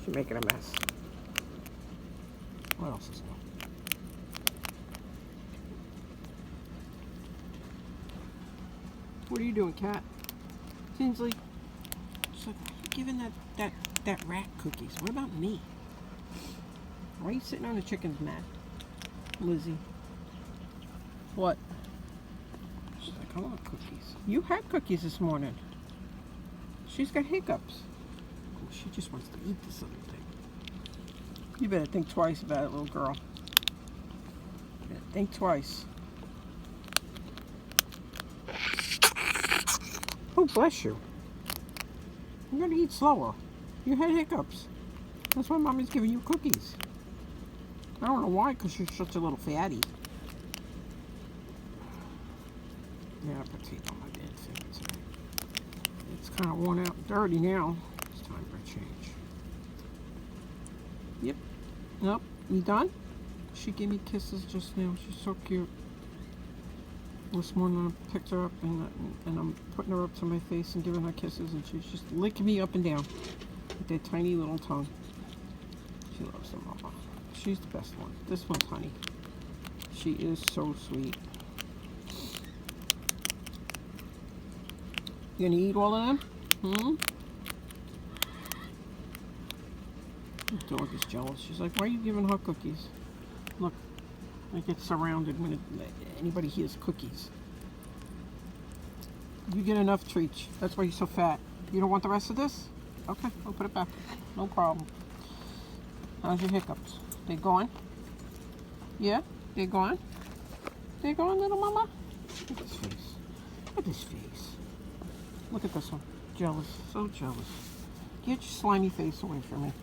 She's making a mess. What else is new? What are you doing, Cat? Tinsley? She's like, why are you giving that rat cookies? What about me? Why are you sitting on the chicken's mat? Lizzie. What? She's like, I want cookies. You had cookies this morning. She's got hiccups. Oh, she just wants to eat this little thing. You better think twice about it, little girl. You better think twice. Oh, bless you. You gotta eat slower. You had hiccups. That's why Mommy's giving you cookies. I don't know why, because you're such a little fatty. Yeah, I put tape on my bed today. It's kind of worn out and dirty now. It's time for a change. Yep. Nope. You done? She gave me kisses just now. She's so cute. This morning I picked her up and I'm putting her up to my face and giving her kisses, and she's just licking me up and down with that tiny little tongue. She loves her mama. She's the best one. This one's Honey. She is so sweet. You gonna eat all of them? The dog is jealous. She's like, why are you giving her cookies? Look, I get surrounded when anybody hears cookies. You get enough treats. That's why you're so fat. You don't want the rest of this? Okay, I'll put it back. No problem. How's your hiccups? They gone? Yeah? They gone? They gone, little mama? Look at this face. Look at this face. Look at this one. Jealous. So jealous. Get your slimy face away from me.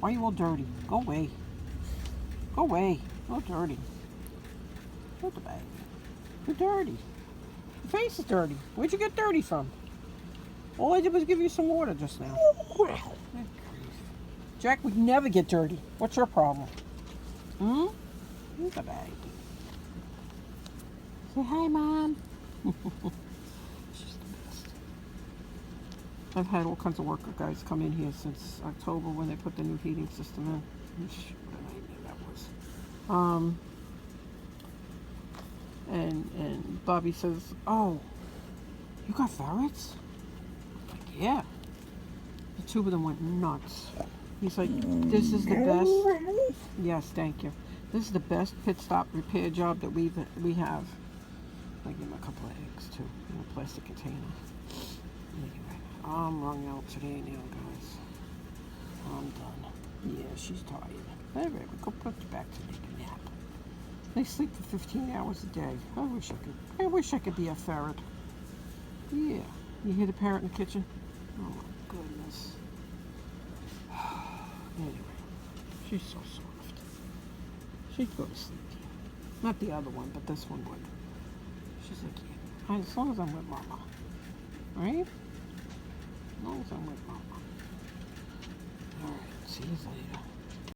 Why are you all dirty? Go away. Go away. You're dirty. Look at that. You're dirty. Your face is dirty. Where'd you get dirty from? All I did was give you some water just now. Jack would never get dirty. What's your problem? Look at that. Say hi, Mom. She's the best. I've had all kinds of worker guys come in here since October when they put the new heating system in. What a nightmare that was. And Bobby says, oh, you got ferrets? I'm like, yeah. The two of them went nuts. He's like, this is the best. Yes, thank you. This is the best pit stop repair job that we have. I give him a couple of eggs too in a plastic container. Anyway, I'm wrung out today now, guys. I'm done. Yeah, she's tired. All right, we go put her back to take a nap. They sleep for 15 hours a day. I wish I could be a ferret. Yeah. You hear the parrot in the kitchen? Oh my goodness. Anyway, she's so soft. She'd go to sleep. Not the other one, but this one would. She's like, yeah, as long as I'm with Mama. Right? As long as I'm with Mama. Alright, see you later.